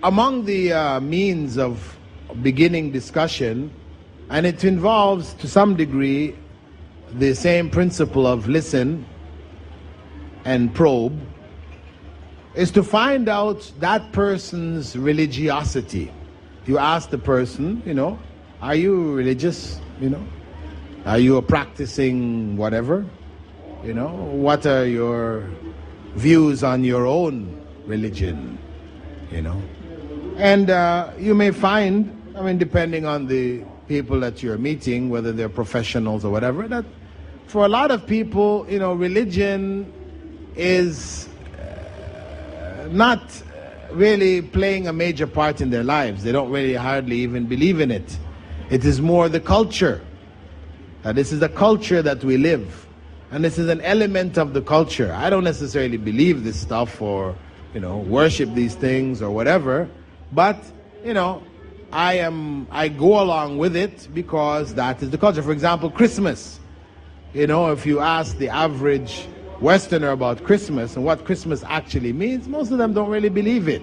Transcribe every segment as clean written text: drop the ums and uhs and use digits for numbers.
Among the means of beginning discussion, and it involves to some degree the same principle of listen and probe, is to find out that person's religiosity. You ask the person, are you religious? Are you a practicing whatever? What are your views on your own religion? And you may find, depending on the people that you're meeting, whether they're professionals or whatever, that for a lot of people, religion is not really playing a major part in their lives. They don't really hardly even believe in it. It is more the culture. This is the culture that we live. And this is an element of the culture. I don't necessarily believe this stuff or, worship these things or whatever. But, I go along with it because that is the culture. For example, Christmas. If you ask the average Westerner about Christmas and what Christmas actually means, most of them don't really believe it.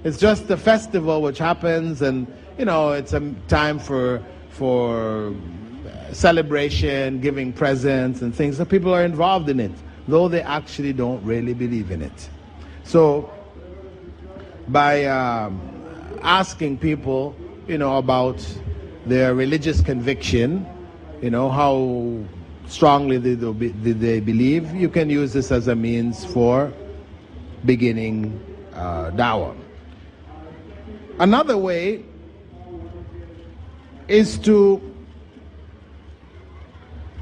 It's just a festival which happens, and it's a time for celebration, giving presents and things. So people are involved in it, though they actually don't really believe in it. So by asking people, about their religious conviction, how strongly did they believe, you can use this as a means for beginning dawah. Another way is to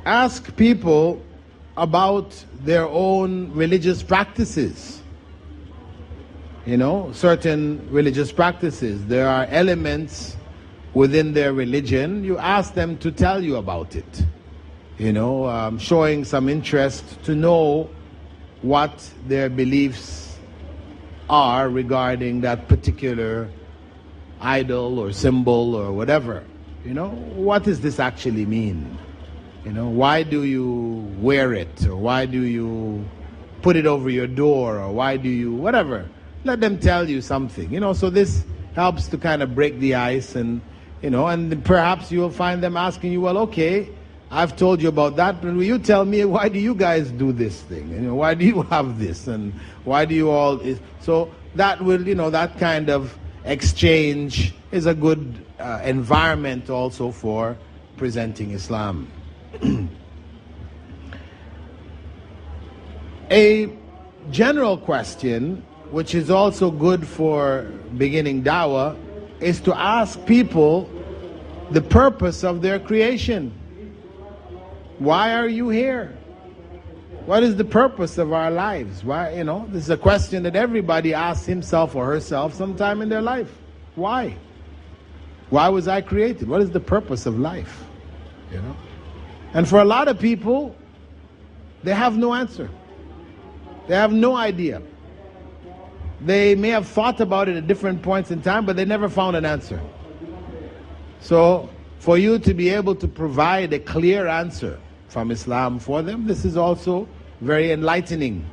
ask people about their own religious practices. Certain religious practices. There are elements within their religion. You ask them to tell you about it. Showing some interest to know what their beliefs are regarding that particular idol or symbol or whatever. What does this actually mean? Why do you wear it? Or why do you put it over your door? Or why do you, whatever. Let them tell you something. So this helps to kind of break the ice, and, and perhaps you'll find them asking you, well, okay, I've told you about that, but will you tell me, why do you guys do this thing? Why do you have this? And why do you all... So that will, that kind of exchange is a good environment also for presenting Islam. A general question, which is also good for beginning dawah, is to ask people the purpose of their creation. Why are you here? What is the purpose of our lives? Why, this is a question that everybody asks himself or herself sometime in their life. Why? Why was I created? What is the purpose of life? And for a lot of people, they have no answer. They have no idea. They may have thought about it at different points in time, but they never found an answer. So, for you to be able to provide a clear answer from Islam for them, this is also very enlightening,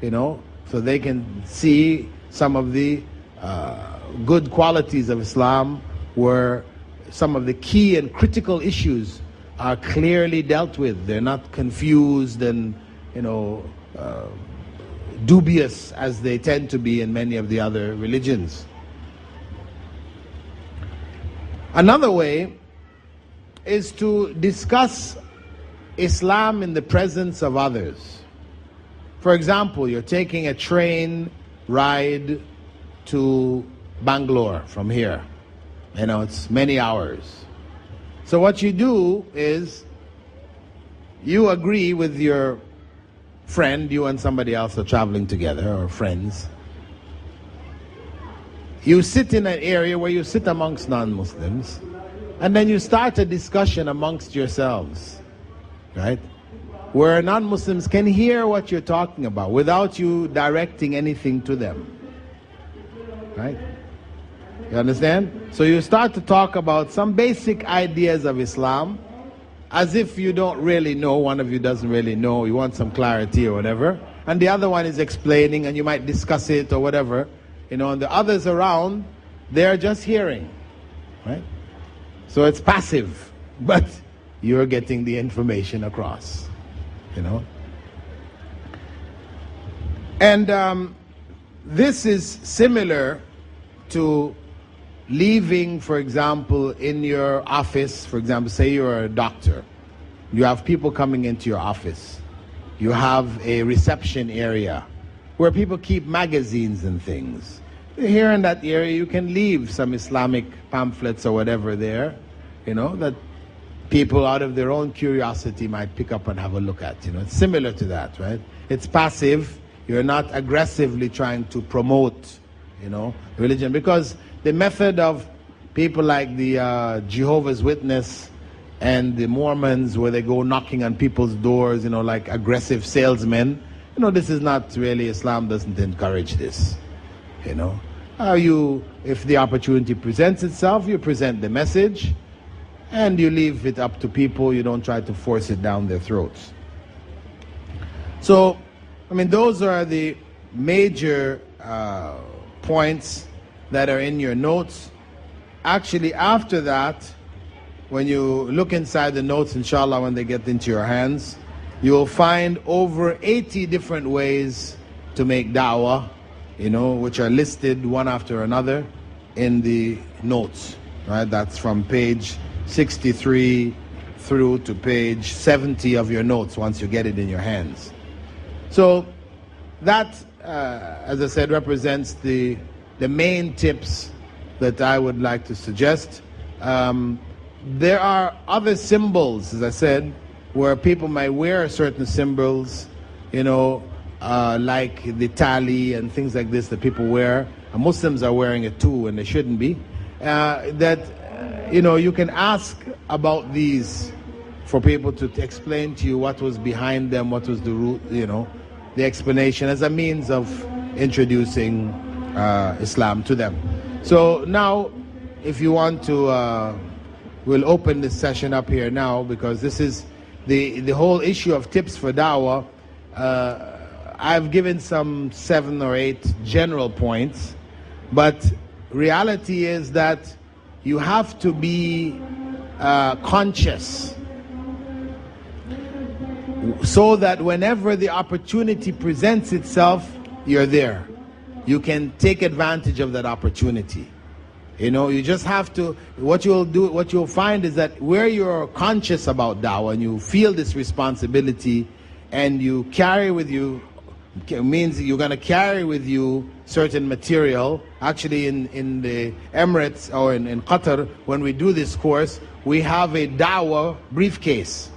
so they can see some of the good qualities of Islam, where some of the key and critical issues are clearly dealt with. They're not confused and, dubious as they tend to be in many of the other religions. Another way is to discuss Islam in the presence of others. For example, you're taking a train ride to Bangalore from here. It's many hours. So what you do is you agree with your friend, you and somebody else are traveling together, or friends. You sit in an area where you sit amongst non-Muslims, and then you start a discussion amongst yourselves, right? Where non-Muslims can hear what you're talking about without you directing anything to them, right? You understand? So you start to talk about some basic ideas of Islam, as if you don't really know, one of you doesn't really know, you want some clarity or whatever, and the other one is explaining, and you might discuss it or whatever, and the others around They're just hearing, right? So it's passive, but you're getting the information across, you know. And this is similar to leaving, for example, in your office. For example, say you're a doctor. You have people coming into your office. You have a reception area where people keep magazines and things. Here in that area, you can leave some Islamic pamphlets or whatever there, you know, that people out of their own curiosity might pick up and have a look at. You know, it's similar to that, right? It's passive. You're not aggressively trying to promote, you know, religion, because the method of people like the Jehovah's Witness and the Mormons, where they go knocking on people's doors, you know, like aggressive salesmen, you know, this is not really, Islam doesn't encourage this, you know. If the opportunity presents itself, you present the message and you leave it up to people. You don't try to force it down their throats. So, I mean, those are the major points that are in your notes. Actually, after that, when you look inside the notes, inshallah, when they get into your hands, you will find over 80 different ways to make da'wah, you know, which are listed one after another in the notes, right? That's from page 63 through to page 70 of your notes once you get it in your hands. So that, as I said, represents the main tips that I would like to suggest. There are other symbols, as I said, where people might wear certain symbols, you know, like the tali and things like this that people wear. Muslims are wearing it too, and they shouldn't be. You know, you can ask about these for people to explain to you what was behind them, what was the root, you know, the explanation as a means of introducing Islam to them. So now, if you want to, we'll open this session up here now, because this is the whole issue of tips for da'wah. I've given some 7 or 8 general points, but reality is that you have to be conscious, so that whenever the opportunity presents itself, you're there. You can take advantage of that opportunity. You know, you just have to, what you'll find is that where you're conscious about da'wah and you feel this responsibility and you carry with you, means you're going to carry with you certain material. Actually, in the Emirates or in Qatar, when we do this course, we have a da'wah briefcase,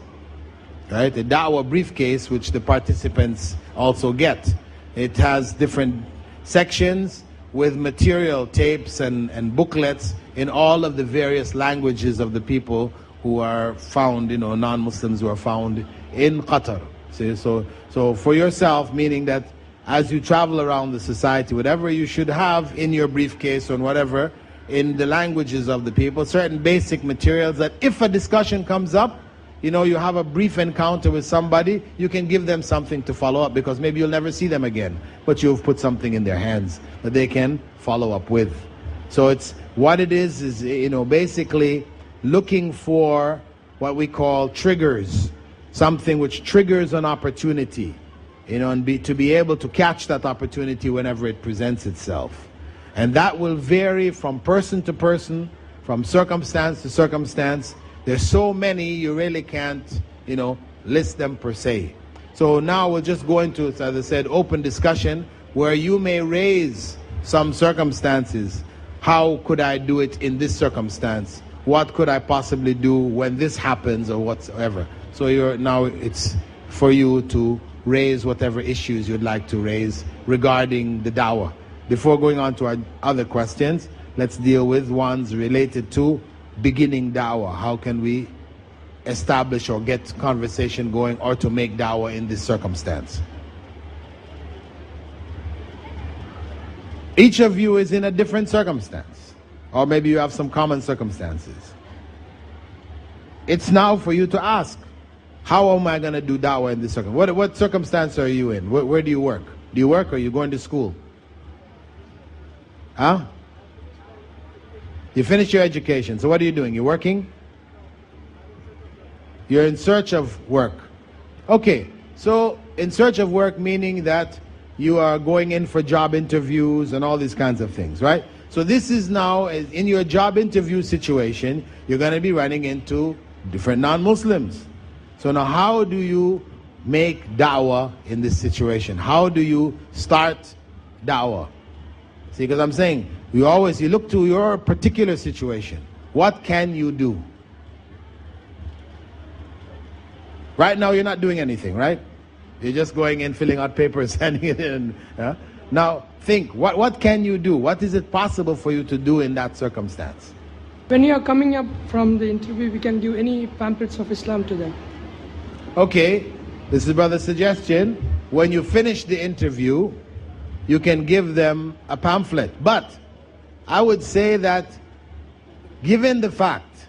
right? A da'wah briefcase which the participants also get. It has different sections with material, tapes and booklets in all of the various languages of the people who are found, you know, non-Muslims who are found in Qatar. See, so for yourself, meaning that as you travel around the society, whatever you should have in your briefcase or whatever, in the languages of the people, certain basic materials that if a discussion comes up, you know, you have a brief encounter with somebody, you can give them something to follow up, because maybe you'll never see them again, but you've put something in their hands that they can follow up with. So it's what it is, you know, basically looking for what we call triggers, something which triggers an opportunity, you know, and to be able to catch that opportunity whenever it presents itself. And that will vary from person to person, from circumstance to circumstance. There's so many, you really can't, you know, list them per se. So now we'll just go into, as I said, open discussion where you may raise some circumstances. How could I do it in this circumstance? What could I possibly do when this happens, or whatsoever? So now it's for you to raise whatever issues you'd like to raise regarding the da'wah. Before going on to our other questions, let's deal with ones related to beginning da'wah. How can we establish or get conversation going, or to make da'wah in this circumstance? Each of you is in a different circumstance, or maybe you have some common circumstances. It's now for you to ask, how am I going to do da'wah in this circumstance? What circumstance are you in? Where do you work? Do you work, or are you going to school? Huh? You finished your education. So what are you doing? You're working? You're in search of work. Okay, so in search of work meaning that you are going in for job interviews and all these kinds of things, right? So this is now, in your job interview situation, you're going to be running into different non-Muslims. So now how do you make da'wah in this situation? How do you start da'wah? See, because I'm saying, you look to your particular situation. What can you do? Right now you're not doing anything, right? You're just going in, filling out papers, sending it in. Yeah? Now think, what can you do? What is it possible for you to do in that circumstance? When you are coming up from the interview, we can give any pamphlets of Islam to them. Okay, this is brother's suggestion. When you finish the interview, you can give them a pamphlet. But I would say that given the fact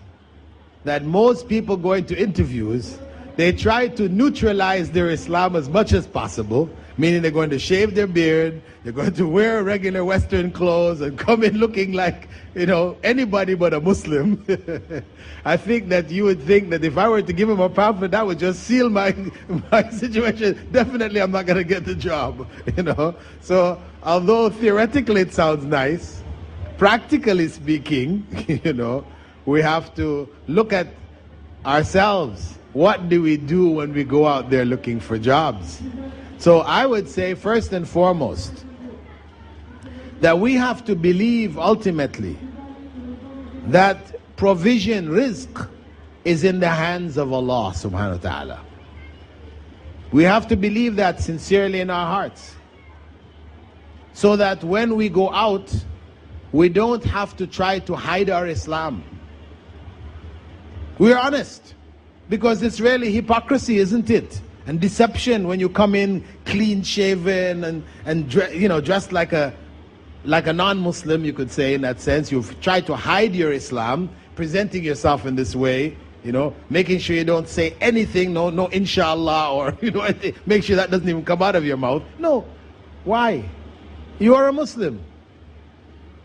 that most people going to interviews, they try to neutralize their Islam as much as possible, meaning they're going to shave their beard, they're going to wear regular Western clothes and come in looking like, anybody but a Muslim. I think that you would think that if I were to give him a pamphlet, that would just seal my situation. Definitely I'm not going to get the job, So although theoretically it sounds nice, practically speaking, we have to look at ourselves. What do we do when we go out there looking for jobs? So I would say first and foremost that we have to believe ultimately that provision, rizq, is in the hands of Allah subhanahu wa ta'ala. We have to believe that sincerely in our hearts, so that when we go out, we don't have to try to hide our Islam. We're honest, because it's really hypocrisy, isn't it? And deception when you come in clean shaven and dressed like a non-Muslim, you could say, in that sense. You've tried to hide your Islam, presenting yourself in this way, making sure you don't say anything, no inshallah, or make sure that doesn't even come out of your mouth. No. Why? You are a Muslim.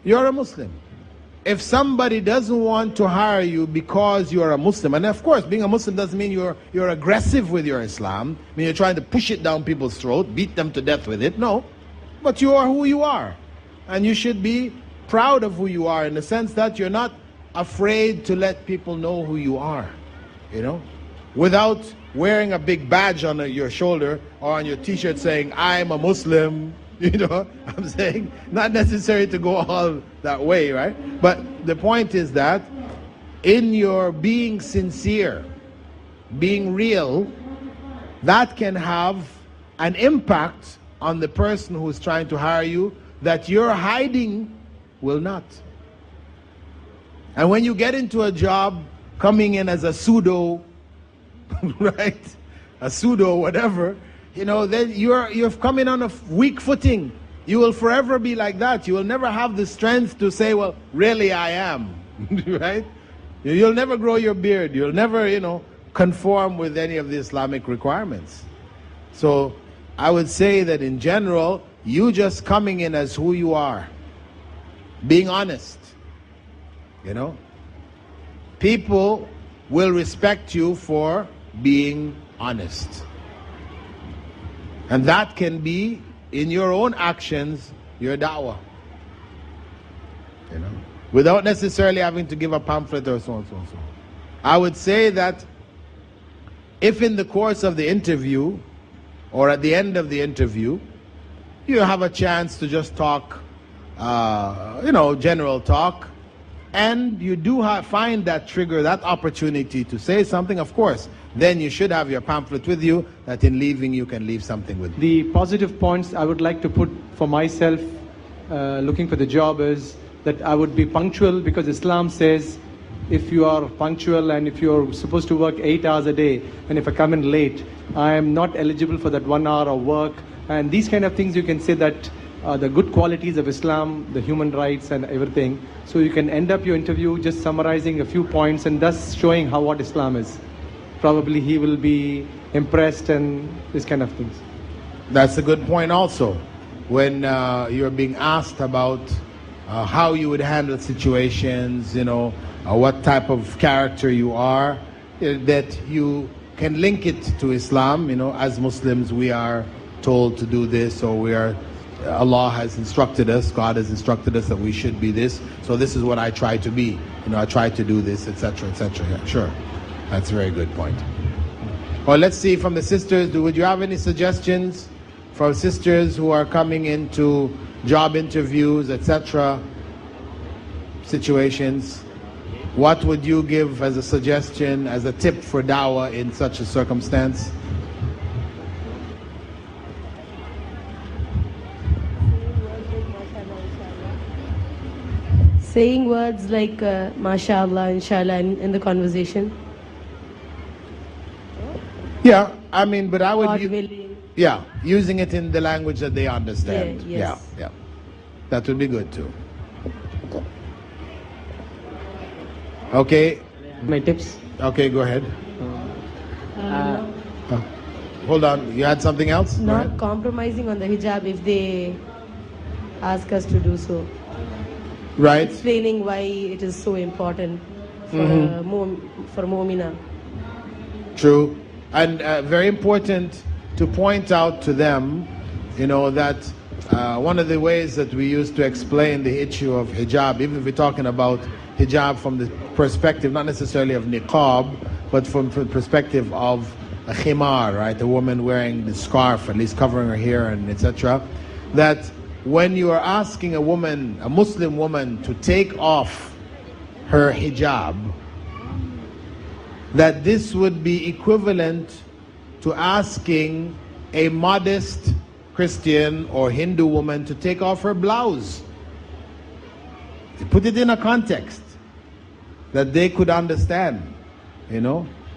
You're a Muslim. If somebody doesn't want to hire you because you're a Muslim, and of course being a Muslim doesn't mean you're aggressive with your Islam, I mean you're trying to push it down people's throat, beat them to death with it, no. But you are who you are. And you should be proud of who you are, in the sense that you're not afraid to let people know who you are, without wearing a big badge on your shoulder or on your t-shirt saying, I'm a Muslim. I'm saying, not necessary to go all that way, right? But the point is that in your being sincere, being real, that can have an impact on the person who's trying to hire you that your hiding will not. And when you get into a job coming in as a pseudo, right? A pseudo whatever, then you're coming on a weak footing. You will forever be like that. You will never have the strength to say, well, really I am, right? You'll never grow your beard. You'll never, conform with any of the Islamic requirements. So I would say that in general, you just coming in as who you are, being honest, people will respect you for being honest. And that can be, in your own actions, your da'wah. Without necessarily having to give a pamphlet or so on, so on, so on. I would say that if in the course of the interview, or at the end of the interview, you have a chance to just talk, general talk, and you do find that trigger, that opportunity to say something, of course, then you should have your pamphlet with you, that in leaving you can leave something with you. The positive points I would like to put for myself looking for the job is that I would be punctual, because Islam says if you are punctual and if you're supposed to work 8 hours a day, and if I come in late, I am not eligible for that 1 hour of work. And these kind of things, you can say that the good qualities of Islam, the human rights and everything. So you can end up your interview just summarizing a few points and thus showing what Islam is. Probably he will be impressed and these kind of things. That's a good point also. When you're being asked about how you would handle situations, what type of character you are, that you can link it to Islam. As Muslims, we are told to do this, or Allah has instructed us, God has instructed us that we should be this, so this is what I try to be. I try to do this, etc., etc. Yeah, sure. That's a very good point. Well, let's see from the sisters, would you have any suggestions for sisters who are coming into job interviews, etc., situations? What would you give as a suggestion, as a tip for dawah in such a circumstance? Saying words like mashallah, inshallah in the conversation. Yeah, I mean, but I would... God willing. Yeah, using it in the language that they understand. Yeah, yes. Yeah. That would be good too. Okay. My tips. Okay, go ahead. Hold on, you had something else? Go Not ahead. compromising on the hijab if they ask us to do so. Right. Explaining why it is so important for for mu'mina. True. And very important to point out to them, that one of the ways that we used to explain the issue of hijab, even if we're talking about hijab from the perspective, not necessarily of niqab, but from the perspective of a khimar, right? A woman wearing the scarf, at least covering her hair and etc. That when you are asking a woman, a Muslim woman, to take off her hijab, that this would be equivalent to asking a modest Christian or Hindu woman to take off her blouse. To put it in a context that they could understand,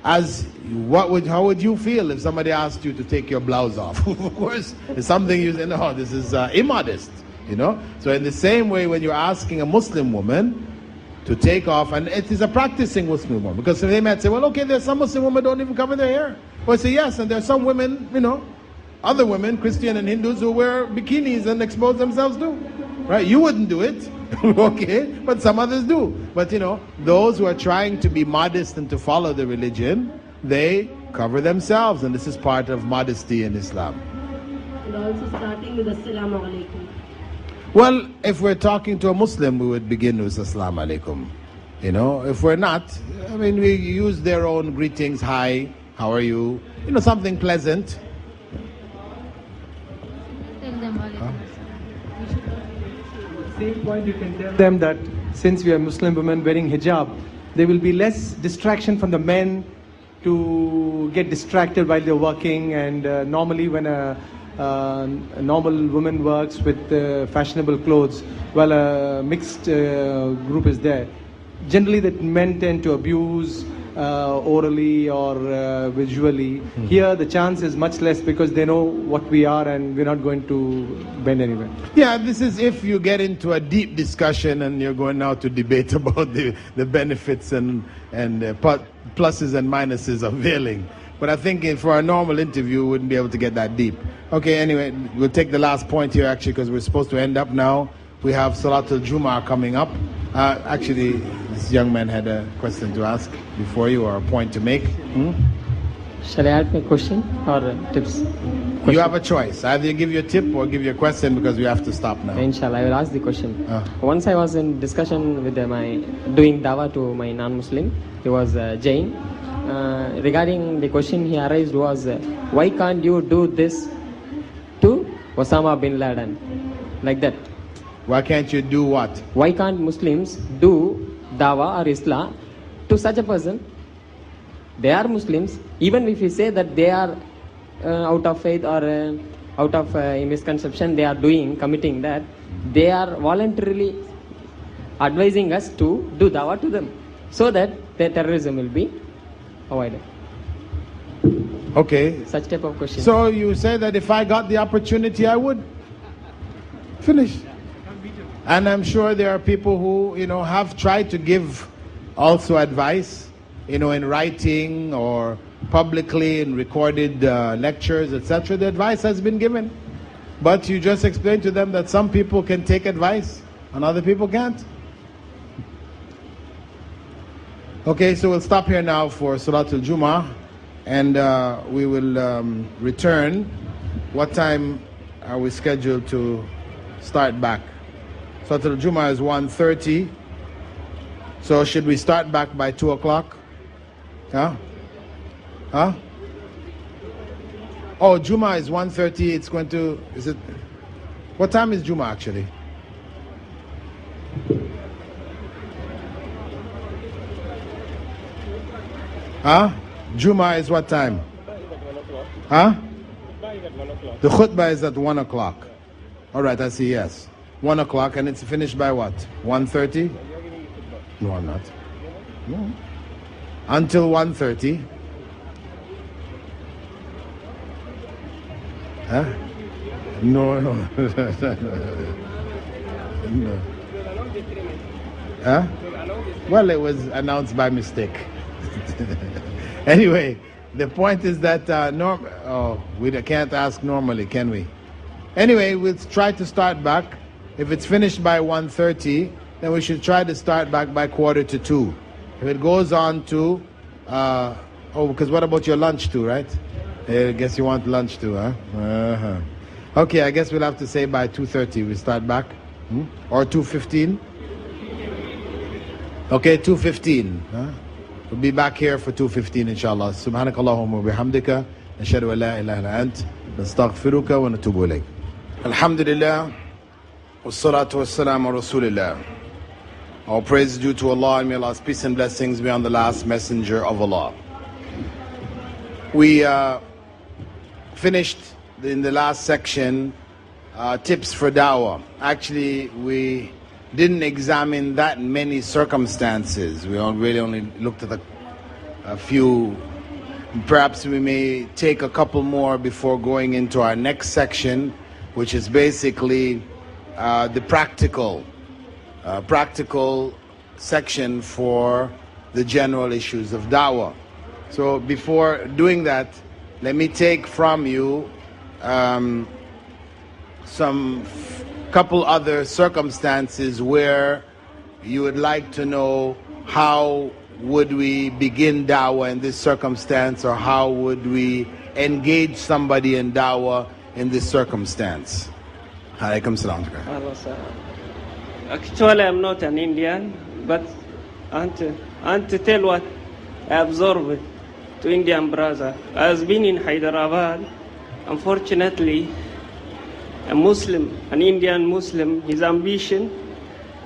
how would you feel if somebody asked you to take your blouse off? Of course, it's something you say, no, this is immodest, So in the same way, when you're asking a Muslim woman to take off, and it is a practicing Muslim woman, because they might say, well, okay, there's some Muslim women don't even cover their hair. Well, I say yes, and there's some women, other women, Christian and Hindus, who wear bikinis and expose themselves too, right? You wouldn't do it, okay, but some others do. But those who are trying to be modest and to follow the religion, they cover themselves, and this is part of modesty in Islam. And also starting with Assalamu alaikum. Well, if we're talking to a Muslim, we would begin with Assalamu alaikum. If we're not, we use their own greetings, hi, how are you, something pleasant. Tell them Same point, you can tell them that since we are Muslim women wearing hijab, there will be less distraction from the men to get distracted while they're working. And normally when a normal woman works with fashionable clothes, while a mixed group is there, generally that men tend to abuse orally or visually. Here the chance is much less because they know what we are and we're not going to bend anywhere. Yeah, this is if you get into a deep discussion and you're going now to debate about the benefits and pluses and minuses of veiling. But I think for a normal interview, we wouldn't be able to get that deep. Okay, anyway, we'll take the last point here actually, because we're supposed to end up now. We have Salatul Jumu'ah coming up. Actually, this young man had a question to ask before you, or a point to make. Shall I add my question or tips? You have a choice. Either you give your tip or give your question, because we have to stop now. Inshallah, I will ask the question. Once I was in discussion with doing dawah to my non-Muslim. He was Jain. Regarding the question he raised was, why can't you do this to Osama bin Laden? Like that. Why can't you do what? Why can't Muslims do dawah or Islam to such a person? They are Muslims. Even if we say that they are out of faith or out of a misconception, they are committing that, they are voluntarily advising us to do dawah to them, so that the terrorism will be avoided. Okay. Such type of question. So you say that if I got the opportunity, I would. Finish. And I'm sure there are people who, have tried to give also advice, in writing or publicly in recorded lectures, etc. The advice has been given. But you just explained to them that some people can take advice and other people can't. Okay, so we'll stop here now for Salatul Jummah, and we will return. What time are we scheduled to start back? Salatul Jummah is 1:30. So should we start back by 2 o'clock? Huh? Huh? Oh, Jummah is 1:30. It's going to, is it, what time is Jummah actually? Huh? Jummah is what time? Huh? The khutbah is at 1 o'clock. All right, I see, yes. 1 o'clock, and it's finished by what? 1:30? No, I'm not. No. Until 1:30. Huh? No, no. No. Huh? Well, it was announced by mistake. Anyway, the point is that we can't ask normally, can we? Anyway, we'll try to start back. If it's finished by 1:30, then we should try to start back by 1:45. If it goes on to, because what about your lunch too, right? I guess you want lunch too, huh? Uh-huh. Okay, I guess we'll have to say by 2:30 we start back. Or 2:15. Okay, 2:15. Huh? We'll be back here for 2:15 inshallah. Subhanakallahumma wa bihamdika nashhadu an la ilaha illa ant nastaghfiruka wa natubu ilayk. Alhamdulillah wassalatu wassalamu ala rasulillah. All praise is due to Allah, and may Allah's peace and blessings be on the last messenger of Allah. We finished in the last section tips for dawah. Actually, we didn't examine that many circumstances. We really only looked at a few. Perhaps we may take a couple more before going into our next section, which is basically the practical section for the general issues of dawah. So before doing that, let me take from you some couple other circumstances where you would like to know how would we begin dawah in this circumstance, or how would we engage somebody in dawah in this circumstance. Alaikum salam. Actually, I'm not an Indian, but I want to tell what I observed to Indian brother. I has been in Hyderabad. Unfortunately, a Muslim, an Indian Muslim, his ambition,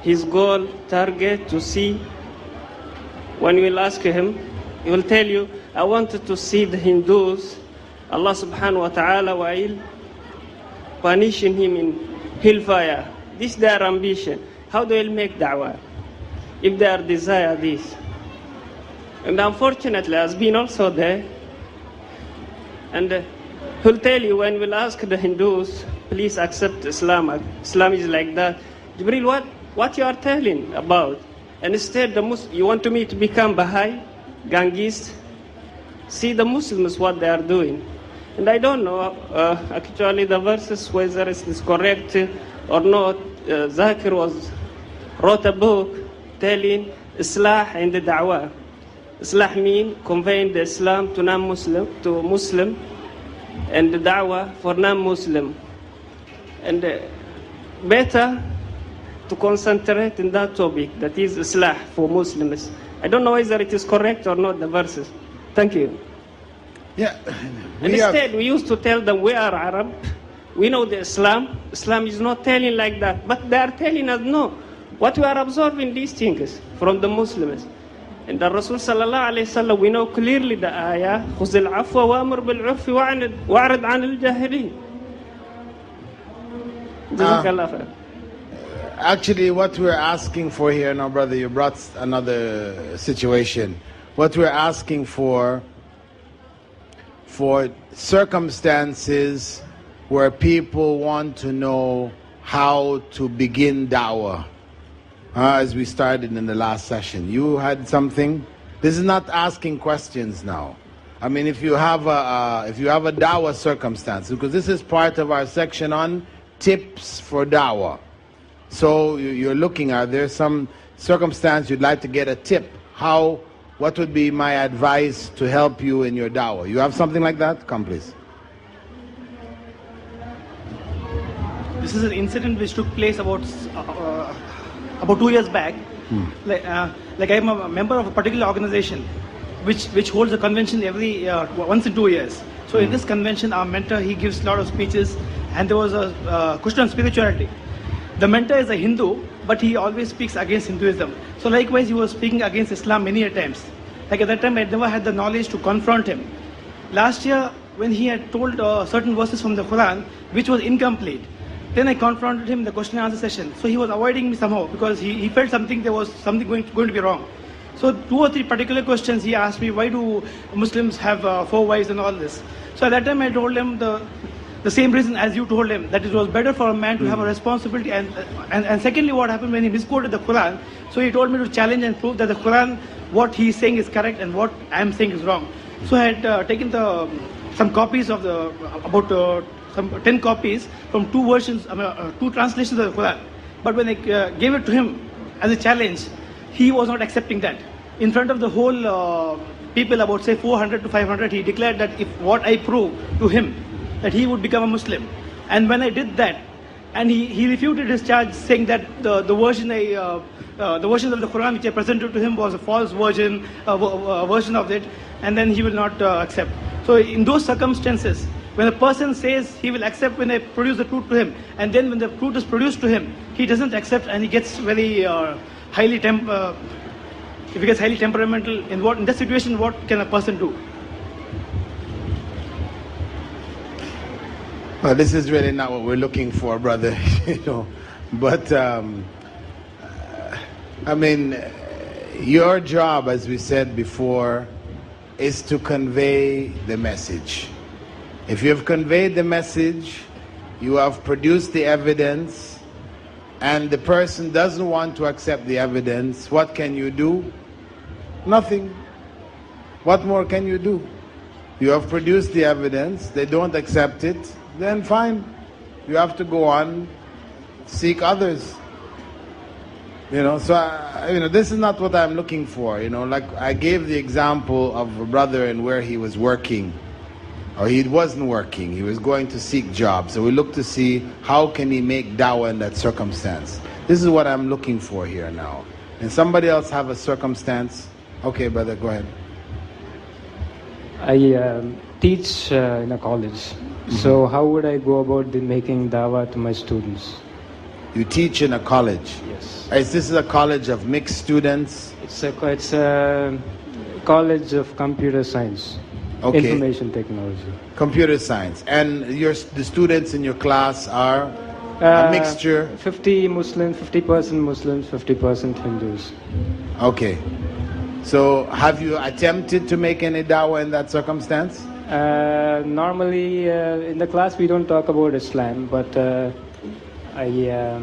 his goal, target to see, when we'll ask him, he will tell you, I wanted to see the Hindus, Allah subhanahu wa ta'ala while punishing him in hellfire. This is their ambition. How they will make da'wah if they are desire this? And unfortunately, has been also there. And he'll tell you, when we'll ask the Hindus, please accept Islam. Islam is like that. Jibril, what you are telling about? And instead, you want me to become Baha'i, Gangist? See the Muslims, what they are doing. And I don't know, actually, the verses, whether it is correct or not. Zakir wrote a book telling Islah and the Da'wah. Islah means conveying the Islam to non-Muslim, to Muslim, and the Da'wah for non-Muslim. And better to concentrate in that topic, that is Islah for Muslims. I don't know whether it is correct or not, the verses. Thank you. Yeah. And instead, we used to tell them we are Arab, we know the Islam. Islam is not telling like that, but they are telling us no. What we are observing these things from the Muslims. And the Rasul sallallahu alayhi wa sallam, we know clearly the ayah, خُذِ الْعَفْوَ وَأَمُرْ بِالْعُرْفِ وَأَعْرِضْ عَنِ الْجَاهِلِينَ. Actually, what we're asking for here now, brother, you brought another situation. What we're asking for circumstances where people want to know how to begin da'wah. As we started in the last session. You had something? This is not asking questions now. I mean, if you have a da'wah circumstance, because this is part of our section on tips for da'wah. So you're looking, are there some circumstance you'd like to get a tip? What would be my advice to help you in your dawah? You have something like that? Come please. This is an incident which took place about 2 years back. Like I'm a member of a particular organization which holds a convention every once in 2 years. So in this convention, our mentor, he gives a lot of speeches, and there was a question on spirituality. The mentor is a Hindu, but he always speaks against Hinduism. So likewise, he was speaking against Islam many a times. Like at that time, I never had the knowledge to confront him. Last year, when he had told certain verses from the Quran, which was incomplete, then I confronted him in the question and answer session. So he was avoiding me somehow because he felt there was something going to be wrong. So 2 or 3 particular questions he asked me, why do Muslims have 4 wives and all this? So at that time I told him the same reason as you told him, that it was better for a man to have a responsibility. And secondly, what happened when he misquoted the Quran, so he told me to challenge and prove that the Quran, what he is saying is correct and what I am saying is wrong. So I had taken some copies of some 10 copies from 2 versions, 2 translations of the Quran. But when I gave it to him as a challenge, he was not accepting that. In front of the whole people, about say 400 to 500, he declared that if what I prove to him, that he would become a Muslim. And when I did that, and he refuted his charge, saying that the versions of the Quran which I presented to him was a false version of it, and then he will not accept. So in those circumstances, when a person says he will accept when I produce the truth to him, and then when the truth is produced to him, he doesn't accept and he gets very if he gets highly temperamental, in that situation, what can a person do? Well, this is really not what we're looking for, brother. But I mean, your job, as we said before, is to convey the message. If you have conveyed the message, you have produced the evidence, and the person doesn't want to accept the evidence, what can you do? Nothing. What more can you do? You have produced the evidence, they don't accept it, then fine. You have to go on, seek others. So this is not what I'm looking for. Like I gave the example of a brother and where he was working, or he wasn't working, he was going to seek jobs. So we look to see how can he make dawah in that circumstance. This is what I'm looking for here now. And somebody else have a circumstance? Okay, brother, go ahead. I teach in a college. So how would I go about making dawah to my students? You teach in a college? Yes. This is a college of mixed students? It's a college of computer science, information technology. Computer science. And the students in your class are a mixture? 50 Muslims, 50% Muslims, 50% Hindus. Okay. So have you attempted to make any dawah in that circumstance? Normally in the class we don't talk about Islam, but I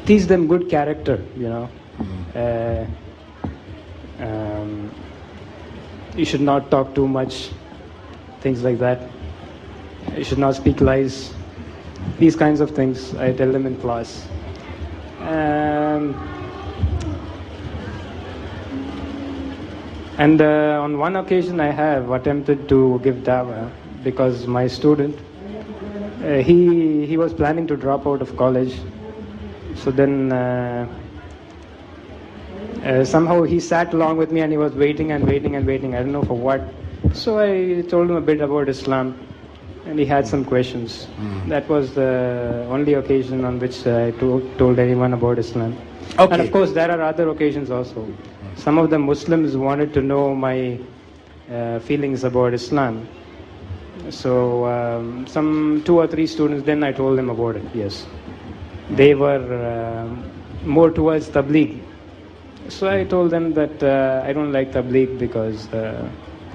teach them good character, You should not talk too much, things like that. You should not speak lies. These kinds of things I tell them in class. And on one occasion I have attempted to give dawah because my student, he was planning to drop out of college. So then somehow he sat along with me and he was waiting and waiting and waiting. I don't know for what. So I told him a bit about Islam and he had some questions. That was the only occasion on which I told anyone about Islam. Okay. And of course there are other occasions also. Some of the Muslims wanted to know my feelings about Islam. So some 2 or 3 students, then I told them about it, yes. They were more towards Tabligh. So I told them that I don't like Tabligh because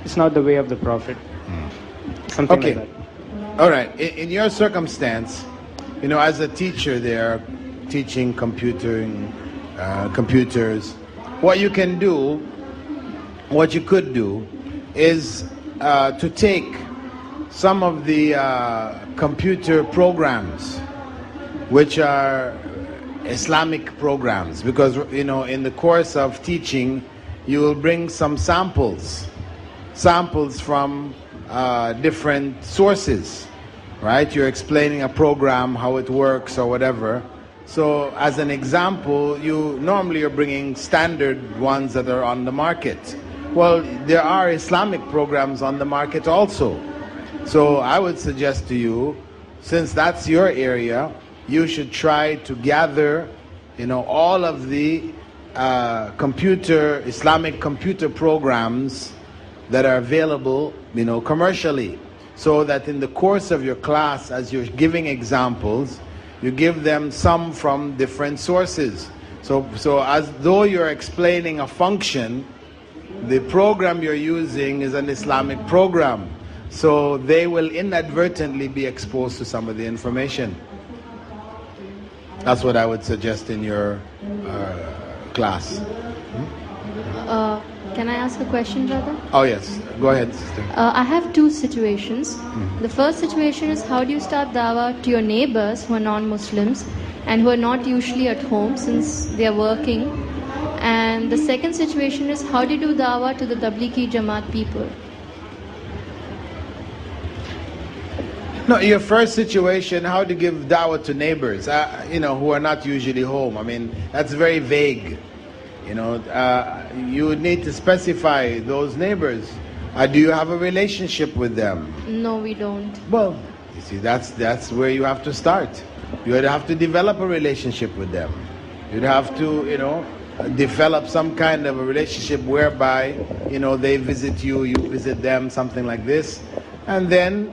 it's not the way of the Prophet. Something like that. All right. In your circumstance, as a teacher there, teaching computers, what you could do is to take some of the computer programs which are Islamic programs, because in the course of teaching you will bring some samples from different sources, right? You're explaining a program, how it works or whatever. So as an example, normally you're bringing standard ones that are on the market. Well, there are Islamic programs on the market also. So I would suggest to you, since that's your area, you should try to gather all of the Islamic computer programs that are available commercially, so that in the course of your class, as you're giving examples, you give them some from different sources. So as though you're explaining a function, the program you're using is an Islamic program, so they will inadvertently be exposed to some of the information. That's what I would suggest in your class. Can I ask a question, brother? Oh yes, go ahead, sister. I have two situations. The first situation is, how do you start dawah to your neighbors who are non-Muslims and who are not usually at home since they are working? And the second situation is, how do you do dawah to the Tablighi Jamaat people? No, your first situation, how to give dawah to neighbors, who are not usually home. I mean, that's very vague. You would need to specify those neighbors. Do you have a relationship with them? No, we don't. Well, you see, that's where you have to start. You would have to develop a relationship with them. You'd have to, develop some kind of a relationship whereby, they visit you, you visit them, something like this. And then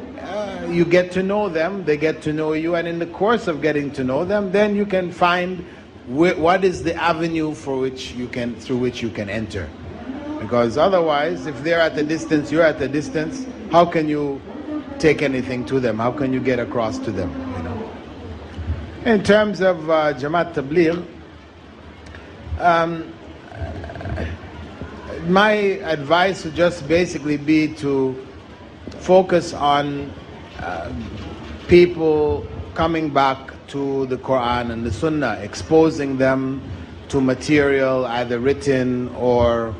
you get to know them, they get to know you, and in the course of getting to know them, then you can find what is the avenue through which you can enter. Because otherwise, if they're at a distance, you're at a distance, how can you take anything to them? How can you get across to them? In terms of Jamaat Tabligh, my advice would just basically be to focus on people coming back to the Quran and the Sunnah, exposing them to material either written or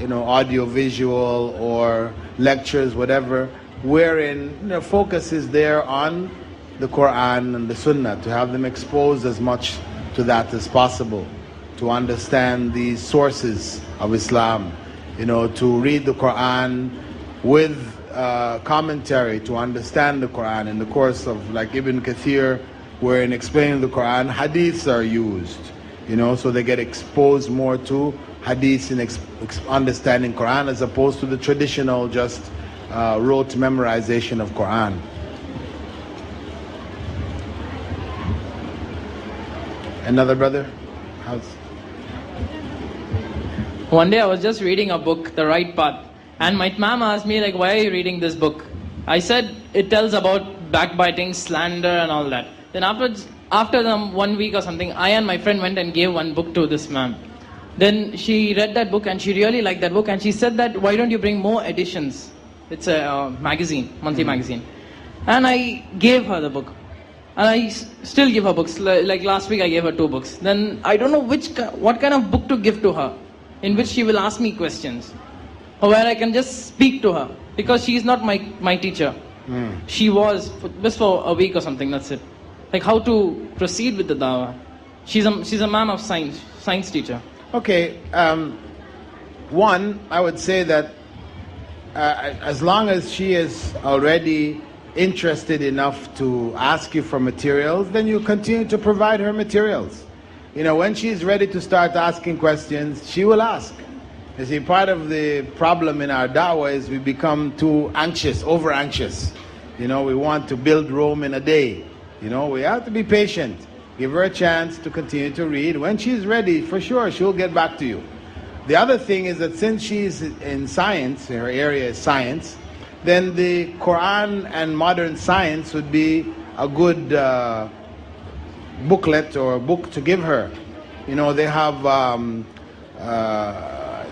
audio visual or lectures, whatever, wherein focus is there on the Quran and the Sunnah, to have them exposed as much to that as possible, to understand the sources of Islam, to read the Quran with commentary, to understand the Quran. In the course of, like Ibn Kathir, where in explaining the Quran, hadiths are used, so they get exposed more to hadiths in understanding Quran, as opposed to the traditional just rote memorization of Quran. Another brother? One day I was just reading a book, The Right Path, and my mom asked me, like, why are you reading this book? I said, it tells about backbiting, slander and all that. Then after 1 week or something, I and my friend went and gave one book to this ma'am. Then she read that book and she really liked that book, and she said that, why don't you bring more editions? It's a magazine, monthly magazine. And I gave her the book. And I still give her books. Like last week I gave her 2 books. Then I don't know what kind of book to give to her, in which she will ask me questions, or where I can just speak to her, because she is not my teacher. She was just for a week or something, that's it. Like how to proceed with the dawah. She's a ma'am of science teacher. Okay, one, I would say that as long as she is already interested enough to ask you for materials, then you continue to provide her materials. When she's ready to start asking questions, she will ask. You see, part of the problem in our da'wah is we become too anxious, over anxious. We want to build Rome in a day. We have to be patient. Give her a chance to continue to read. When she's ready, for sure, she'll get back to you. The other thing is that since she's in science, her area is science, then the Quran and modern science would be a good booklet or a book to give her. They have,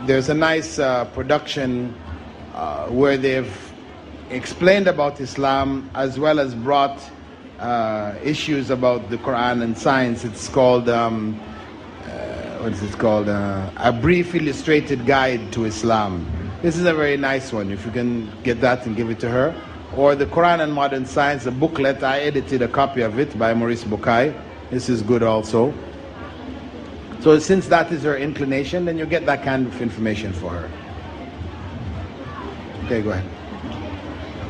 there's a nice production where they've explained about Islam, as well as brought issues about the Quran and science. It's called, what is it called? A Brief Illustrated Guide to Islam. This is a very nice one, if you can get that and give it to her. Or the Quran and Modern Science, a booklet. I edited a copy of it by Maurice Bukai. This is good also. So since that is her inclination, then you get that kind of information for her. Okay, go ahead.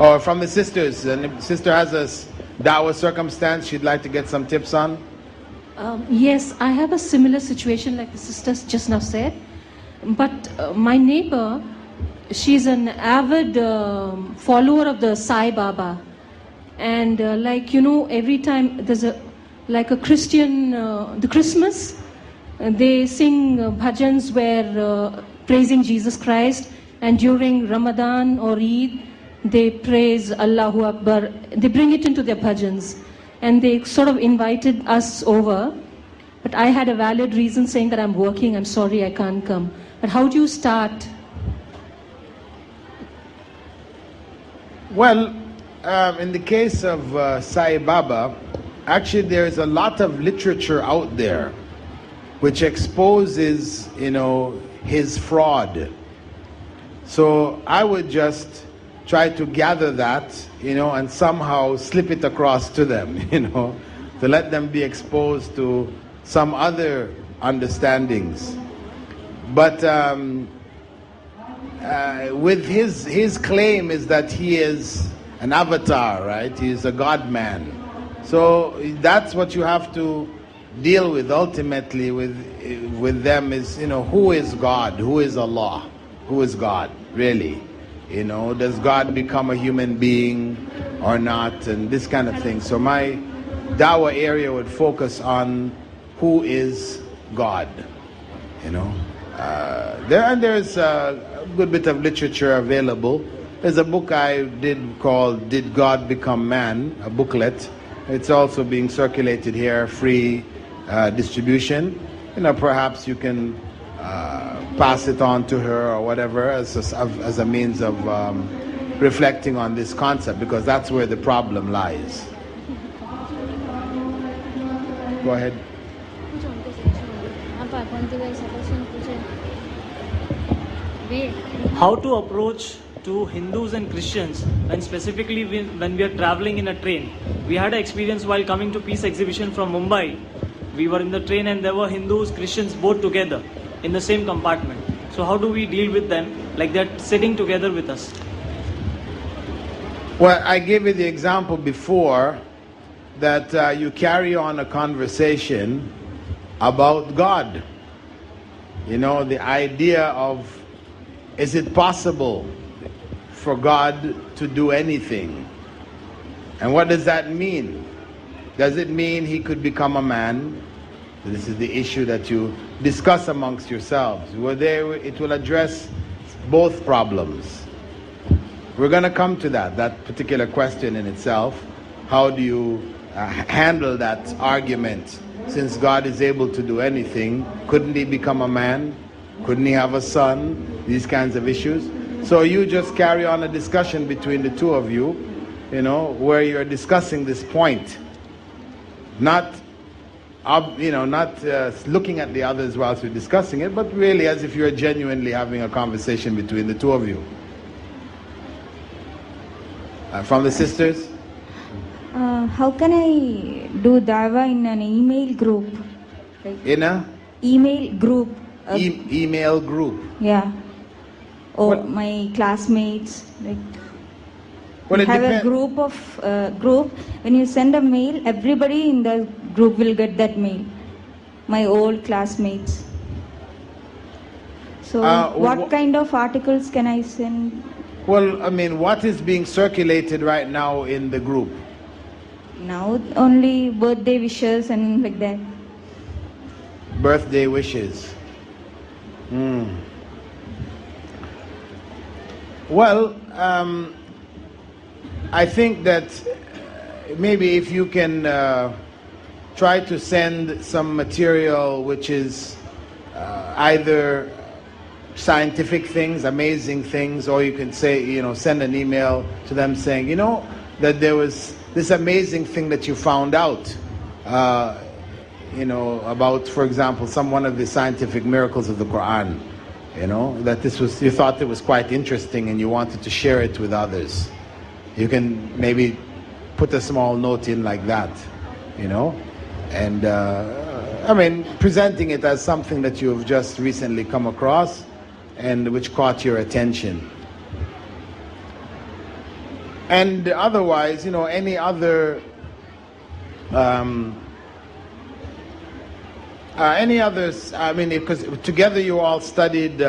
Or from the sisters. The sister has a Dawah circumstance she'd like to get some tips on. Yes, I have a similar situation like the sisters just now said. But my neighbor, she's an avid follower of the Sai Baba. And every time there's a Christian, the Christmas, they sing bhajans where praising Jesus Christ. And during Ramadan or Eid, they praise Allahu Akbar. They bring it into their bhajans. And they sort of invited us over. But I had a valid reason saying that I'm working, I'm sorry, I can't come. But how do you start? Well, in the case of Sai Baba, actually there's a lot of literature out there which exposes, his fraud. So I would just try to gather that, and somehow slip it across to them, to let them be exposed to some other understandings. But with his claim is that he is an avatar, right? He is a God man. So that's what you have to deal with ultimately with them is, who is God? Who is Allah? Who is God, really? Does God become a human being or not? And this kind of thing. So my Dawah area would focus on who is God, There's a good bit of literature available. There's a book I did called Did God Become Man? A booklet. It's also being circulated here, free distribution. Perhaps you can pass it on to her or whatever as a means of reflecting on this concept, because that's where the problem lies. Go ahead. How to approach to Hindus and Christians, and specifically when we are traveling in a train. We had an experience while coming to Peace Exhibition from Mumbai. We were in the train and there were Hindus, Christians both together in the same compartment. So how do we deal with them like they're sitting together with us? Well, I gave you the example before that you carry on a conversation about God. The idea of, is it possible for God to do anything? And what does that mean? Does it mean he could become a man? This is the issue that you discuss amongst yourselves. It will address both problems. We're going to come to that particular question in itself. How do you handle that argument? Since God is able to do anything, couldn't he become a man? Couldn't he have a son? These kinds of issues. So you just carry on a discussion between the two of you, where you're discussing this point. Not looking at the others whilst you're discussing it, but really as if you're genuinely having a conversation between the two of you. From the sisters? How can I do Dawah in an email group? In a? Email group. Email group? Yeah. Or my classmates. Well, have a group of group. When you send a mail, everybody in the group will get that mail. My old classmates. So what kind of articles can I send? Well, what is being circulated right now in the group? Now only birthday wishes and like that. Birthday wishes. Well, I think that maybe if you can try to send some material which is either scientific things, amazing things, or you can say, send an email to them saying, that there was this amazing thing that you found out, about, for example, one of the scientific miracles of the Quran, that you thought it was quite interesting and you wanted to share it with others. You can maybe put a small note in like that, and presenting it as something that you've just recently come across and which caught your attention. And otherwise, any other others, because together you all studied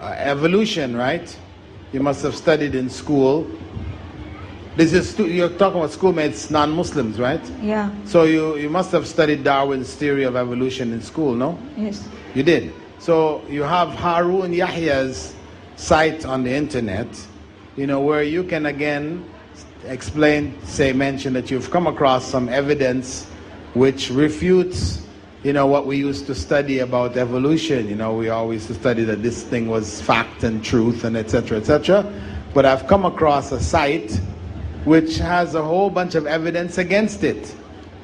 evolution, right? You must have studied in school. You're talking about schoolmates, non-Muslims, right? Yeah. So you must have studied Darwin's theory of evolution in school, no? Yes. You did. So you have Harun Yahya's site on the internet, where you can again mention that you've come across some evidence which refutes, what we used to study about evolution. We always used to study that this thing was fact and truth and etc., etc. But I've come across a site which has a whole bunch of evidence against it.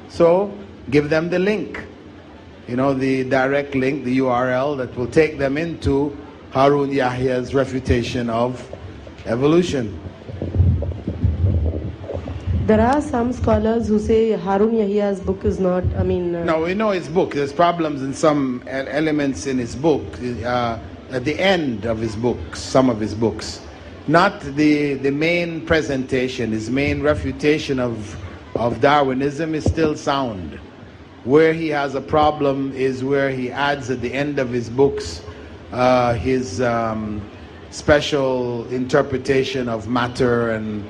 So give them the link, the direct link, the URL that will take them into Harun Yahya's refutation of evolution. There are some scholars who say Harun Yahya's book is not, No, we know his book. There's problems in some elements in his book, at the end of his books, some of his books. Not the main presentation. His main refutation of Darwinism is still sound. Where he has a problem is where he adds at the end of his books his special interpretation of matter and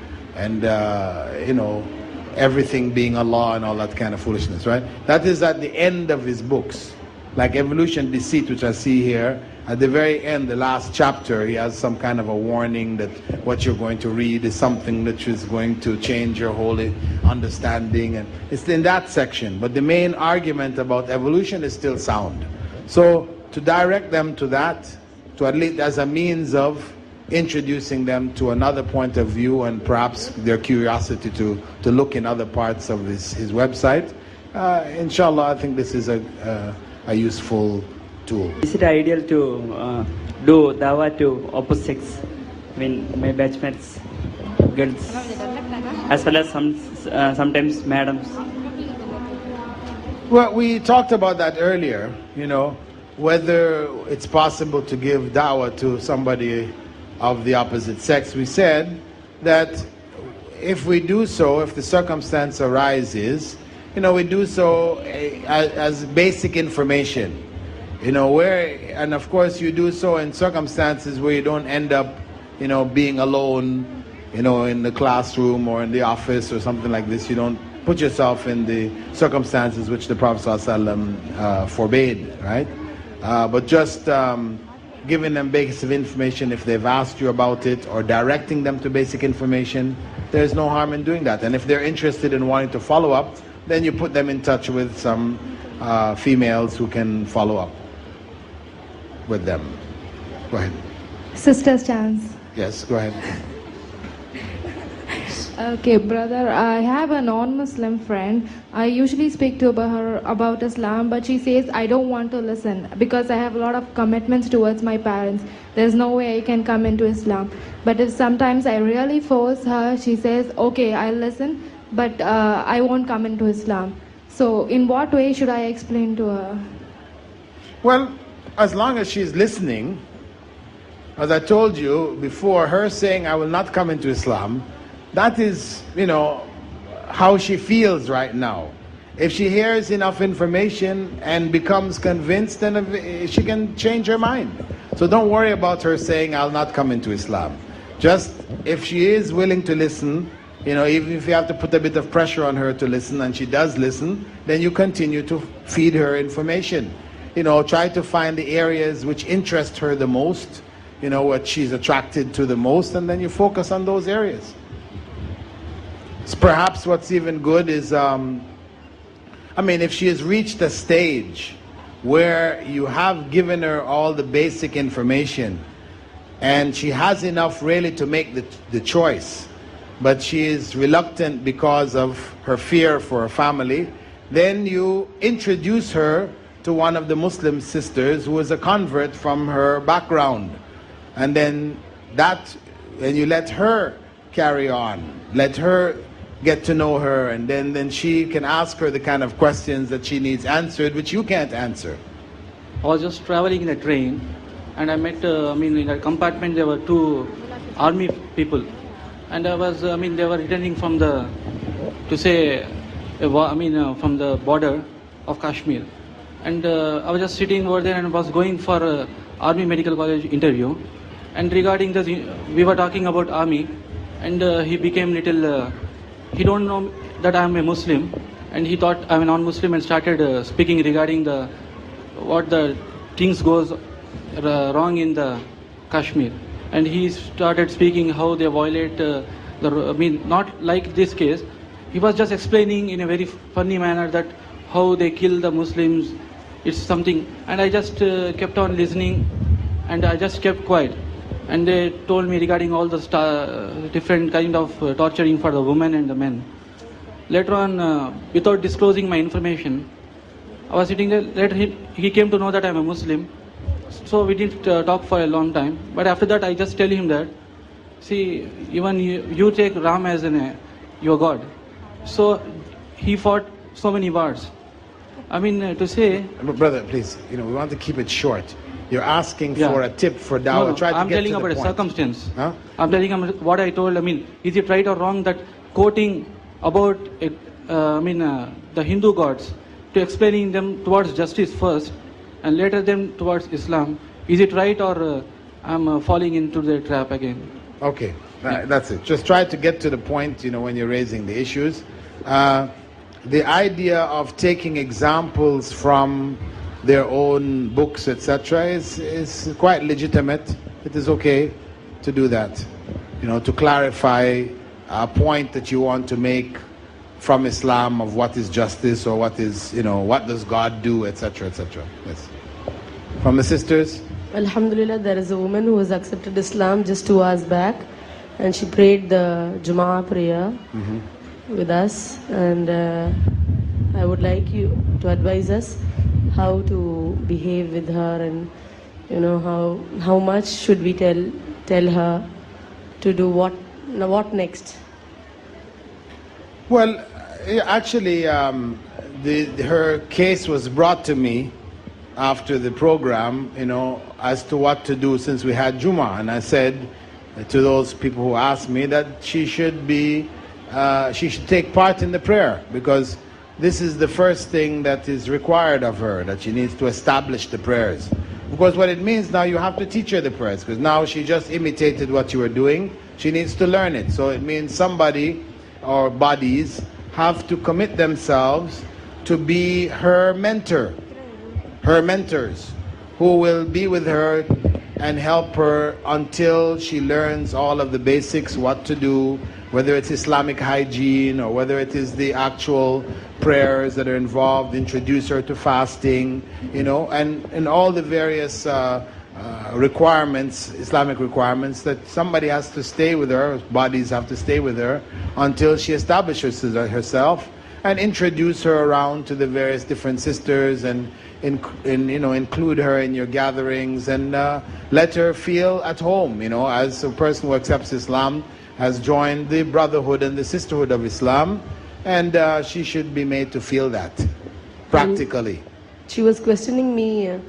everything being Allah and all that kind of foolishness, right? That is at the end of his books. Like Evolution Deceit, which I see here, at the very end, the last chapter, he has some kind of a warning that what you're going to read is something that is going to change your whole understanding, and it's in that section. But the main argument about evolution is still sound. So to direct them to that, to at least as a means of introducing them to another point of view and perhaps their curiosity to look in other parts of his website, inshallah, I think this is a useful tool. Is it ideal to do dawah to opposite sex? My batchmates, girls, as well as sometimes madams. Well, we talked about that earlier, whether it's possible to give dawah to somebody of the opposite sex. We said that if we do so, if the circumstance arises, we do so as basic information, and of course you do so in circumstances where you don't end up, being alone, in the classroom or in the office or something like this. You don't put yourself in the circumstances which the Prophet ﷺ forbade, right? But just giving them basic information if they've asked you about it, or directing them to basic information, there's no harm in doing that. And if they're interested in wanting to follow up, then you put them in touch with some females who can follow up with them. Go ahead. Sister's chance. Yes, go ahead. Okay, brother, I have a non-Muslim friend. I usually speak to her about Islam, but she says I don't want to listen because I have a lot of commitments towards my parents. There's no way I can come into Islam. But if sometimes I really force her, she says, okay, I'll listen, but I won't come into Islam. So in what way should I explain to her? Well, as long as she's listening, as I told you before, her saying I will not come into Islam, that is, how she feels right now. If she hears enough information and becomes convinced, then she can change her mind. So don't worry about her saying, I'll not come into Islam. Just, if she is willing to listen, even if you have to put a bit of pressure on her to listen, and she does listen, then you continue to feed her information. Try to find the areas which interest her the most, what she's attracted to the most, and then you focus on those areas. Perhaps what's even good is, if she has reached a stage where you have given her all the basic information and she has enough really to make the choice, but she is reluctant because of her fear for her family, then you introduce her to one of the Muslim sisters who is a convert from her background. And then and you let her carry on. Let her get to know her, and then she can ask her the kind of questions that she needs answered, which you can't answer. I was just traveling in a train, and I met, in a compartment there were two army people, and they were returning from the border of Kashmir, and I was just sitting over there and was going for a army medical college interview, and regarding this, we were talking about army, and he became little. He don't know that I am a Muslim, and he thought I am a non-Muslim, and started speaking regarding what the things goes wrong in the Kashmir, and he started speaking how they violate not like this case. He was just explaining in a very funny manner that how they kill the Muslims. It's something, and I just kept on listening, and I just kept quiet. And they told me regarding all the different kind of torturing for the women and the men. Later on, without disclosing my information, I was sitting there. Later he came to know that I'm a Muslim. So we didn't talk for a long time. But after that, I just tell him that, see, even you take Ram as your God. So he fought so many wars. To say... Brother, please, we want to keep it short. You're asking for a tip for dawah. No, I'm telling about a circumstance. Huh? I'm telling him what I told. Is it right or wrong that quoting about the Hindu gods to explaining them towards justice first and later them towards Islam? Is it right, or I'm falling into the trap again? Okay, that's it. Just try to get to the point, when you're raising the issues. The idea of taking examples from their own books, etc., is quite legitimate. It is okay to do that, to clarify a point that you want to make from Islam of what is justice, or what is, what does God do, etc., etc. Yes. From the sisters? Alhamdulillah, there is a woman who has accepted Islam just 2 hours back, and she prayed the Jummah prayer with us, and I would like you to advise us how to behave with her, and how much should we tell her to do what next. Well, actually, her case was brought to me after the program, as to what to do since we had Jummah, and I said to those people who asked me that she should take part in the prayer, because this is the first thing that is required of her, that she needs to establish the prayers. Because what it means now, you have to teach her the prayers, because now she just imitated what you were doing. She needs to learn it. So it means somebody or bodies have to commit themselves to be her mentor, her mentors, who will be with her and help her until she learns all of the basics, what to do, whether it's Islamic hygiene or whether it is the actual prayers that are involved, introduce her to fasting, and all the various requirements, Islamic requirements, that somebody has to stay with her, bodies have to stay with her until she establishes herself, and introduce her around to the various different sisters, and include her in your gatherings, and let her feel at home, as a person who accepts Islam, has joined the brotherhood and the sisterhood of Islam, and she should be made to feel that practically. And she was questioning me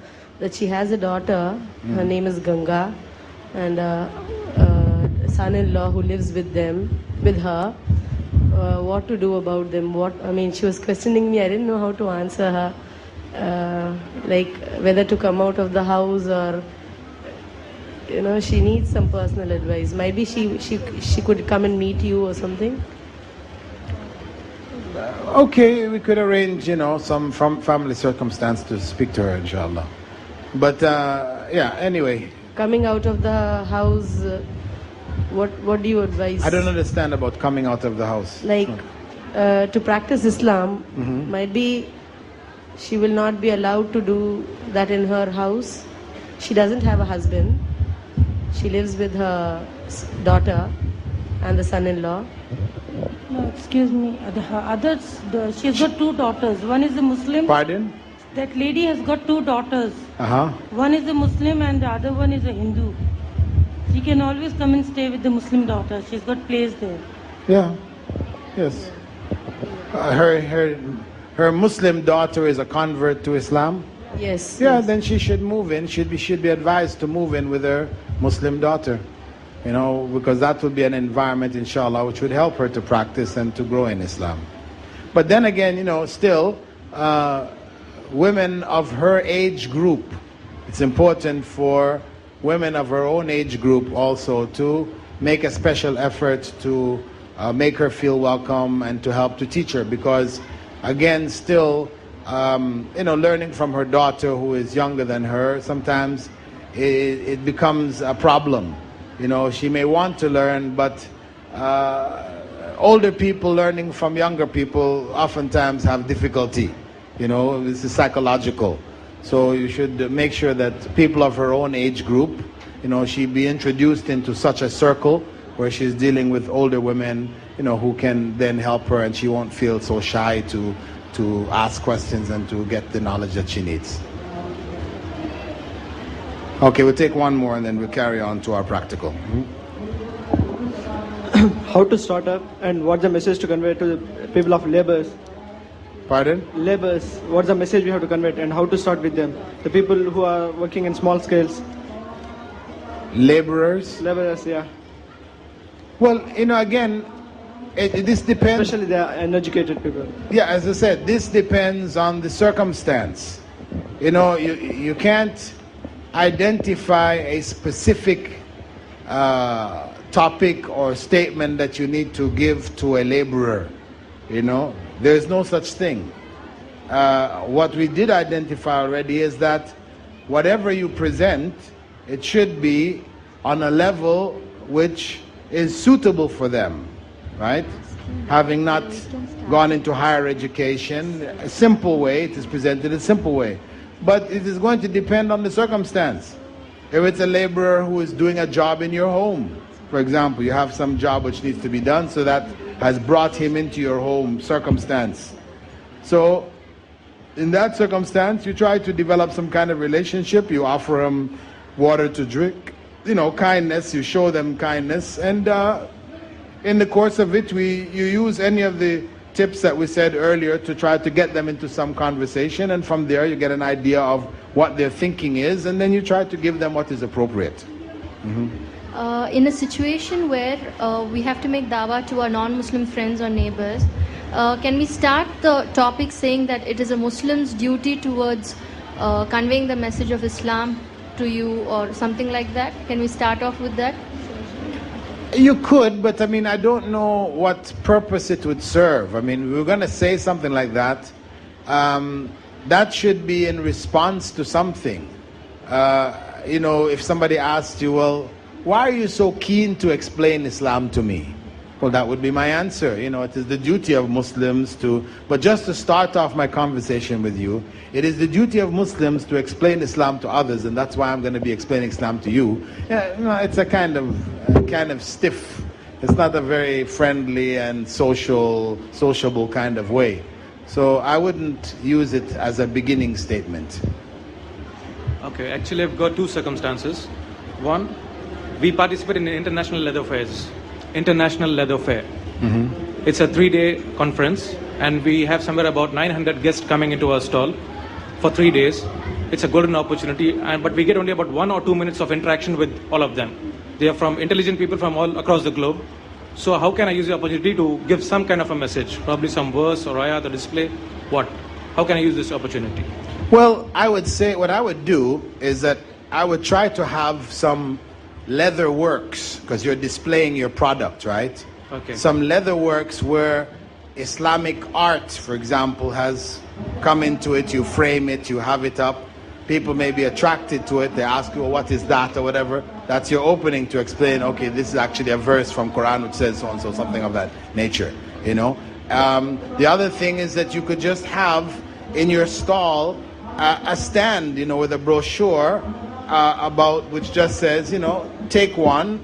that she has a daughter, her name is Ganga, and a son-in-law who lives with her. What to do about them? She was questioning me. I didn't know how to answer her, like whether to come out of the house, or she needs some personal advice. Maybe she could come and meet you or something. Okay, we could arrange, some from family circumstance to speak to her, inshallah. But anyway. Coming out of the house, what do you advise? I don't understand about coming out of the house. Like to practice Islam, might be she will not be allowed to do that in her house. She doesn't have a husband. She lives with her daughter, and the son-in-law. No, excuse me. She's got two daughters. One is a Muslim. Pardon? That lady has got two daughters. Uh-huh. One is a Muslim and the other one is a Hindu. She can always come and stay with the Muslim daughter. She's got place there. Yeah. Yes. Her Muslim daughter is a convert to Islam? Yes. Yeah, yes. then she should move in. Should be advised to move in with her Muslim daughter. You know, because that would be an environment, inshallah, which would help her to practice and to grow in Islam. But then again, you know, still, women of her age group, it's important for women of her own age group also to make a special effort to make her feel welcome and to help to teach her, because again, still, you know, learning from her daughter who is younger than her, sometimes it becomes a problem. You know, she may want to learn, but older people learning from younger people oftentimes have difficulty. You know, this is psychological. So you should make sure that people of her own age group, you know, she be introduced into such a circle where she's dealing with older women, you know, who can then help her, and she won't feel so shy to ask questions and to get the knowledge that she needs. Okay, we'll take one more and then we'll carry on to our practical. How to start up and what's the message to convey to the people of laborers? Pardon? Laborers, what's the message we have to convey and how to start with them? The people who are working in small scales. Laborers? Laborers, yeah. Well, you know, again, this depends. Especially the uneducated people. Yeah, as I said, this depends on the circumstance. You know, you can't identify a specific topic or statement that you need to give to a laborer. You know, there's no such thing. What we did identify already is that whatever you present, it should be on a level which is suitable for them, right? Having not gone into higher education, a simple way, it is presented a simple way. But it is going to depend on the circumstance. If it's a laborer who is doing a job in your home, for example, you have some job which needs to be done, so that has brought him into your home circumstance. So in that circumstance, you try to develop some kind of relationship. You offer him water to drink, you know, kindness. You show them kindness, and in the course of it, you use any of the tips that we said earlier to try to get them into some conversation, and from there you get an idea of what their thinking is, and then you try to give them what is appropriate. In a situation where we have to make dawah to our non-Muslim friends or neighbors, can we start the topic saying that it is a Muslim's duty towards conveying the message of Islam to you, or something like that? Can we start off with that? You could, but I mean, I don't know what purpose it would serve. I mean, we're going to say something like that. That should be in response to something. You know, if somebody asked you, well, why are you so keen to explain Islam to me? Well, that would be my answer. You know, it is the duty of Muslims to, but just to start off my conversation with you, it is the duty of Muslims to explain Islam to others, and that's why I'm going to be explaining Islam to you. Yeah, you know, it's a kind of stiff. It's not a very friendly and sociable kind of way. So I wouldn't use it as a beginning statement. Okay, actually I've got two circumstances. One, we participate in International Leather Fairs. International Leather Fair. It's a 3-day conference, and we have somewhere about 900 guests coming into our stall for 3 days. It's a golden opportunity, but we get only about 1 or 2 minutes of interaction with all of them. They are from intelligent people from all across the globe. So how can I use the opportunity to give some kind of a message, probably some verse or ayah, the display? What? How can I use this opportunity? Well, I would say what I would do is that I would try to have some leather works, because you're displaying your product, right? Okay. Some leather works where Islamic art, for example, has come into it. You frame it, you have it up. People may be attracted to it. They ask you, well, what is that or whatever. That's your opening to explain, okay, this is actually a verse from Quran which says so and so, something of that nature, you know. The other thing is that you could just have in your stall a stand, you know, with a brochure about, which just says, you know, take one,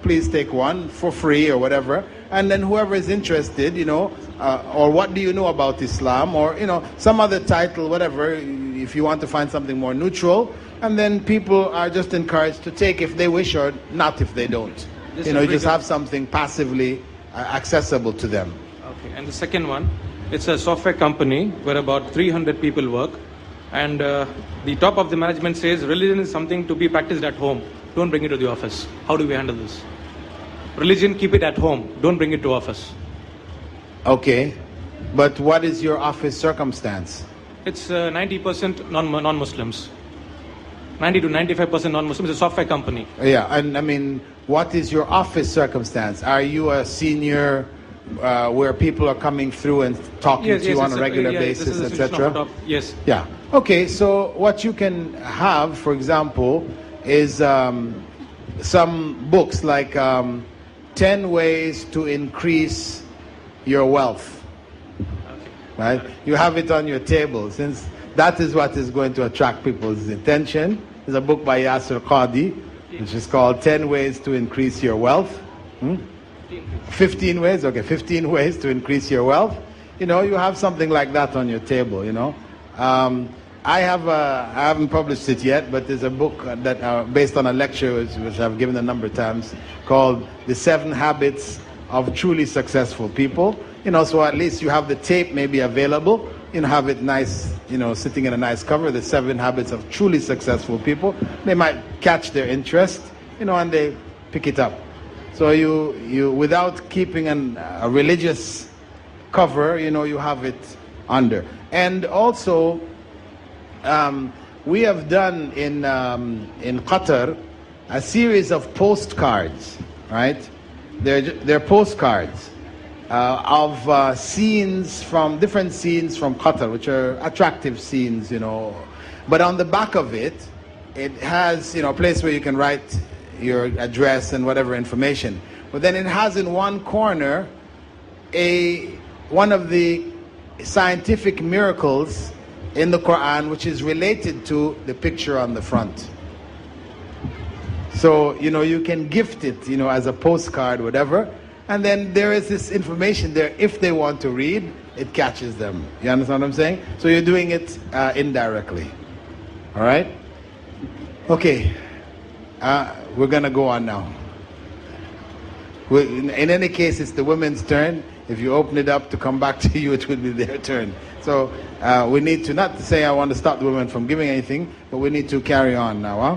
please take one for free or whatever. And then whoever is interested, or what do you know about Islam, or, some other title, whatever, if you want to find something more neutral. And then people are just encouraged to take if they wish or not if they don't. You just have something passively accessible to them. Okay, and the second one, it's a software company where about 300 people work. And the top of the management says religion is something to be practiced at home. Don't bring it to the office. How do we handle this? Religion, keep it at home. Don't bring it to office. Okay, but what is your office circumstance? It's 90% non-Muslims. 90 to 95% non-Muslims. It's a software company. Yeah, and I mean, what is your office circumstance? Are you a senior where people are coming through and talking to you on a regular basis, etc.? Yes. Yeah. Okay, so what you can have, for example, is some books like 10 Ways to Increase Your Wealth. Right? You have it on your table, since that is what is going to attract people's attention. There's a book by Yasser Qadi, which is called 10 Ways to Increase Your Wealth. 15 ways? Okay, 15 ways to increase your wealth. You have something like that on your table, I haven't published it yet, but there's a book that based on a lecture which I've given a number of times called The 7 Habits of Truly Successful People. So at least you have the tape maybe available, have it nice, sitting in a nice cover, The 7 Habits of Truly Successful People. They might catch their interest, and they pick it up. So you without keeping a religious cover, you have it under. And also, we have done in Qatar a series of postcards, right? They're postcards of scenes from different scenes from Qatar, which are attractive scenes, But on the back of it, it has, a place where you can write your address and whatever information. But then it has in one corner one of the scientific miracles in the Quran, which is related to the picture on the front. So, you can gift it, as a postcard, whatever. And then there is this information there. If they want to read, it catches them. You understand what I'm saying? So you're doing it indirectly. All right? Okay. We're going to go on now. In any case, it's the women's turn. If you open it up to come back to you, it will be their turn. So we need to, not to say I want to stop the women from giving anything, but we need to carry on now. Huh?